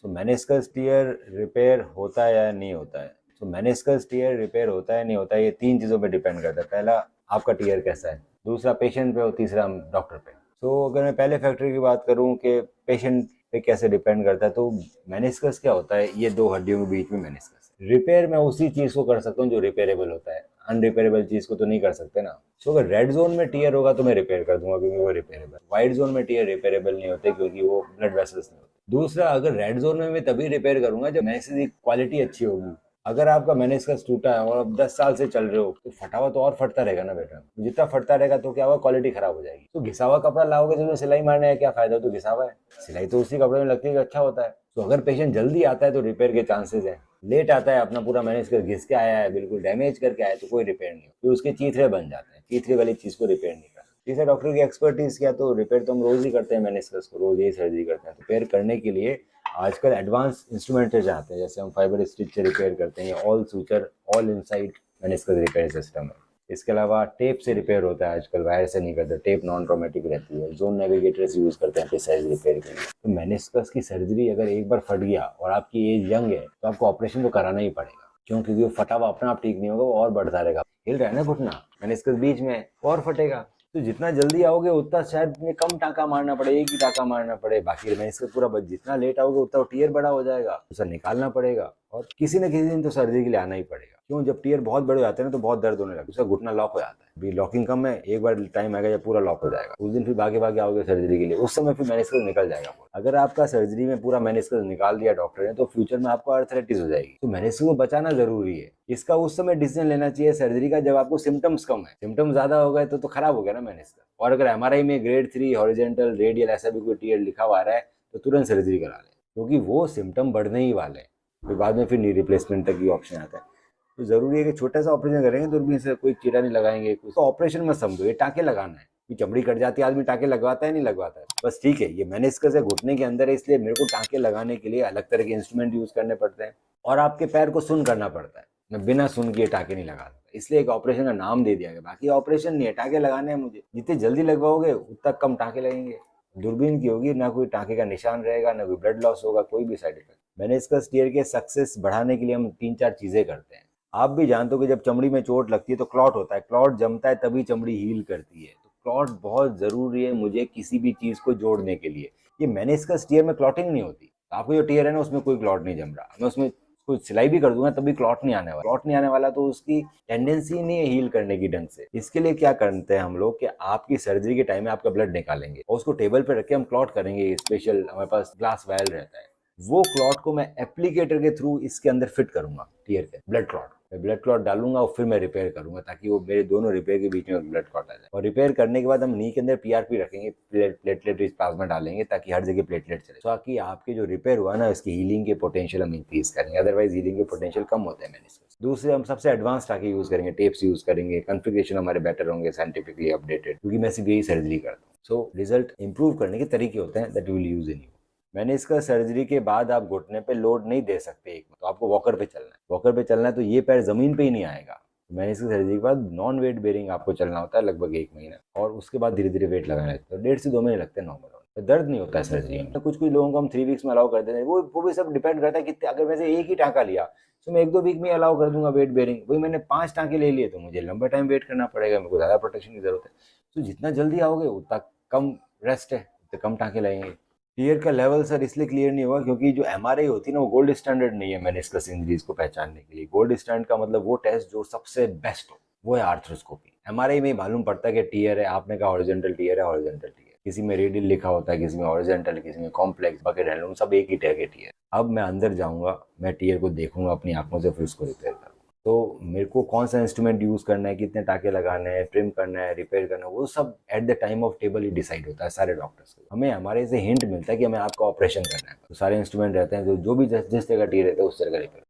तो meniscus tier repair होता है या नहीं होता है? तो मेनिस्कस टियर रिपेयर होता है नहीं होता है, ये 3 चीज़ों पे डिपेंड करता है। पहला, आपका टियर कैसा है, दूसरा पेशेंट पे और तीसरा डॉक्टर पे। तो अगर मैं पहले फैक्टर की बात करूं कि पेशेंट पे कैसे डिपेंड करता है, तो मेनिस्कस क्या होता है, ये 2 हड्डियों के बीच में मेनिस्कस है। रिपेयर मैं उसी चीज़ को कर सकता हूँ जो रिपेयरेबल होता है, अनरिपेयरेबल चीज़ को तो नहीं कर सकते ना। तो अगर रेड जोन में टियर होगा तो मैं रिपेयर कर दूंगा क्योंकि वो रिपेयरेबल। व्हाइट जोन में टियर रिपेयरेबल नहीं होते क्योंकि वो ब्लड वेसल्स नहीं होते। दूसरा, अगर रेड जोन में मैं तभी रिपेयर करूंगा जब मेनिस्कस की क्वालिटी अच्छी होगी। अगर आपका मेनिस्कस टूटा है और आप 10 साल से चल रहे हो तो फटा हुआ तो और फटता रहेगा ना बेटा। जितना फटता रहेगा तो क्या होगा, क्वालिटी खराब हो जाएगी। तो घिसा हुआ कपड़ा लाओगे तो सिलाई मारने का क्या फायदा, तो घिसा हुआ है। सिलाई तो उसी कपड़े में लगती है कि अच्छा होता है। तो अगर पेशेंट जल्दी आता है तो रिपेयर के चांसेस है। लेट आता है, अपना पूरा मेनिस्कस घिस के आया है, बिल्कुल डैमेज करके आया है, तो कोई रिपेयर नहीं हो, फिर उसके चीथड़े बन जाते हैं। चीथड़े वाली चीज को रिपेयर नहीं करते। तीसरा, डॉक्टर की एक्सपर्टीज क्या, तो रिपेयर तो हम रोज ही करते हैं, मेनिस्कस को रोज यही सर्जरी करते हैं। रिपेयर करने के लिए आजकल एडवांस इंस्ट्रूमेंटेज आते हैं, जैसे हम फाइबर स्टिच से रिपेयर करते हैं, all suture all inside meniscus repair system है। इसके अलावा टेप से रिपेयर होता है आजकल, वायर से नहीं करते। टेप नॉन ट्रॉमेटिक रहती है। जोन नेविगेटर्स यूज करते हैं प्रिसाइज रिपेयर के लिए। तो मेनिस्कस की सर्जरी अगर एक बार फट गया और आपकी एज यंग है तो आपको ऑपरेशन तो कराना ही पड़ेगा। क्यों? क्योंकि वो फटा हुआ अपना आप ठीक नहीं होगा, वो और बढ़ता रहेगा। हिल रहा है ना घुटना, मेनिस्कस बीच में और फटेगा। तो जितना जल्दी आओगे उतना शायद में कम टाका मारना पड़े, एक ही टाका मारना पड़े, बाकी मेनिस्कस पूरा बच। जितना लेट आओगे उतना टीयर बड़ा हो जाएगा, उसे निकालना पड़ेगा और किसी न किसी दिन तो सर्जरी के लिए आना ही पड़ेगा। क्यों? जब टीयर बहुत बड़े हो जाते हैं ना तो बहुत दर्द होने लगता है, उसका घुटना लॉक हो जाता है। अभी लॉकिंग कम है, एक बार टाइम आएगा जब पूरा लॉक हो जाएगा, उस दिन फिर भागे भागे आओगे सर्जरी के लिए, उस समय फिर मेनिस्कस निकल जाएगा। अगर आपका सर्जरी में पूरा मेनिस्कस निकाल दिया डॉक्टर ने तो फ्यूचर में आपको आर्थराइटिस हो जाएगी। तो मेनिस्कस को बचाना जरूरी है। इसका उस समय डिसीजन लेना चाहिए सर्जरी का जब आपको सिम्टम्स कम है। सिम्टम्स ज्यादा हो गए तो खराब हो गया ना मेनिस्कस। और अगर एमआरआई में ग्रेड 3 हॉरिजॉन्टल रेडियल ऐसा भी कोई टीयर लिखा हुआ आ रहा है तो तुरंत सर्जरी करा ले, क्योंकि वो सिम्टम बढ़ने ही वाले हैं। फिर बाद में फिर नी रिप्लेसमेंट तक की ऑप्शन आता है। तो जरूरी है कि छोटा सा ऑपरेशन करेंगे, दूरबीन से कोई चीरा नहीं लगाएंगे, उसको ऑपरेशन मत समझो, ये टाके लगाना है। कि चमड़ी कट जाती है, आदमी टाके लगवाता है नहीं लगवाता है, बस ठीक है। ये मेनिस्कस है, घुटने के अंदर है, इसलिए मेरे को टाके लगाने के लिए अलग तरह के इंस्ट्रूमेंट यूज करने पड़ते हैं और आपके पैर को सुन करना पड़ता है। मैं बिना सुन के टाके नहीं लगा सकता, इसलिए एक ऑपरेशन का नाम दे दिया गया। बाकी ऑपरेशन नहीं है, टाके लगाने हैं मुझे। जितने जल्दी लगवाओगे उतना कम टाके लगेंगे। दूरबीन की होगी, ना कोई टाके का निशान रहेगा, ना कोई ब्लड लॉस होगा, कोई भी साइड इफेक्ट। मेनिस्कस टीयर के सक्सेस बढ़ाने के लिए हम 3-4 चीजें करते हैं। आप भी जानते हो कि जब चमड़ी में चोट लगती है तो क्लॉट होता है, क्लॉट जमता है तभी चमड़ी हील करती है। तो क्लॉट बहुत जरूरी है मुझे किसी भी चीज को जोड़ने के लिए। ये मेनिस्कस टीयर में क्लॉटिंग नहीं होती। आपको जो टीयर है ना उसमें कोई क्लॉट नहीं जम रहा, मैं उसमें कोई सिलाई भी कर दूंगा तभी क्लॉट नहीं आने वाला। क्लॉट नहीं आने वाला तो उसकी टेंडेंसी नहीं है हील करने की ढंग से। इसके लिए क्या करते हैं हम लोग कि आपकी सर्जरी के टाइम में आपका ब्लड निकालेंगे और उसको टेबल पे रख के हम क्लॉट करेंगे। स्पेशल हमारे पास ग्लास वायल रहता है, वो क्लॉट को मैं एप्लीकेटर के थ्रू इसके अंदर फिट करूंगा टीयर के। ब्लड क्लॉट मैं ब्लड क्लॉट डालूंगा और फिर मैं रिपेयर करूंगा ताकि वो मेरे दोनों रिपेयर के बीच में ब्लड क्लॉट आ जाए। और रिपेयर करने के बाद हम नी के अंदर पीआरपी रखेंगे, प्लेटलेट रिच प्लाज्मा डालेंगे ताकि हर जगह प्लेटलेट चले, ताकि आपके जो रिपेयर हुआ ना इसकी हीलिंग के पोटेंशियल हम इंक्रीज करेंगे। अदरवाइज हीलिंग के पोटेंशियल कम होते हैं मेनिस्कस। दूसरे, हम सबसे एडवांस टाके यूज करेंगे, टेप्स यूज करेंगे, कॉन्फ़िगरेशन हमारे बेटर होंगे, साइंटिफिकली अपडेटेड, क्योंकि मैं सिर्फ यही सर्जरी करता हूँ। सो रिजल्ट इंप्रूव करने के तरीके होते हैं that will use in you. Meniscus surgery के बाद आप घुटने पे लोड नहीं दे सकते एक, तो आपको वॉकर पे चलना है। वॉकर पे चलना है तो ये पैर जमीन पे ही नहीं आएगा। मेनिस्कस सर्जरी के बाद नॉन वेट बेरिंग आपको चलना होता है लगभग 1 महीना, और उसके बाद धीरे धीरे वेट लगाना लगता है। 1.5 से 2 महीने लगते हैं नॉर्मल। तो दर्द नहीं होता है सर्जरी में। तो कुछ कुछ लोगों को हम 3 वीक्स में अलाउ कर देते हैं, वो भी सब डिपेंड करता है कि अगर वैसे एक ही टाँका लिया तो मैं 1-2 वीक में अलाउ कर दूंगा वेट बेरिंग। वही मैंने 5 टाँके ले लिए तो मुझे लंबा टाइम वेट करना पड़ेगा, मेरे को ज़्यादा प्रोटेक्शन की जरूरत है। तो जितना जल्दी आओगे उतना कम रेस्ट है, उतने कम टाँके लगेंगे। टीयर का लेवल सर इसलिए क्लियर नहीं हुआ क्योंकि जो एमआरआई होती है ना वो गोल्ड स्टैंडर्ड नहीं है मेनिस्कस इंजरीज को पहचानने के लिए। गोल्ड स्टैंडर्ड का मतलब वो टेस्ट जो सबसे बेस्ट हो, वो है आर्थ्रोस्कोपी। एमआरआई में मालूम पड़ता है कि टीयर है, आपने कहा हॉरिजॉन्टल टीयर है, हॉरिजॉन्टल टीयर। किसी में रेडियल लिखा होता है, किसी में हॉरिजॉन्टल, किसी में कॉम्प्लेक्स, बकेट हैंडलूम, सब एक ही टैग है टीयर। अब मैं अंदर जाऊंगा, मैं टीयर को देखूंगा अपनी आंखों से, फिर उसको रिपेयर करूंगा। तो मेरे को कौन सा इंस्ट्रूमेंट यूज करना है, कितने टाके लगाने हैं, ट्रिम करना है, रिपेयर करना है, वो सब at the time of table he decide होता है सारे डॉक्टर्स को। हमें हमारे से हिंट मिलता है कि हमें आपका ऑपरेशन करना है, तो सारे इंस्ट्रूमेंट रहते हैं जो भी जिस जगह टीयर रहता है उस तरह का रिपेयर।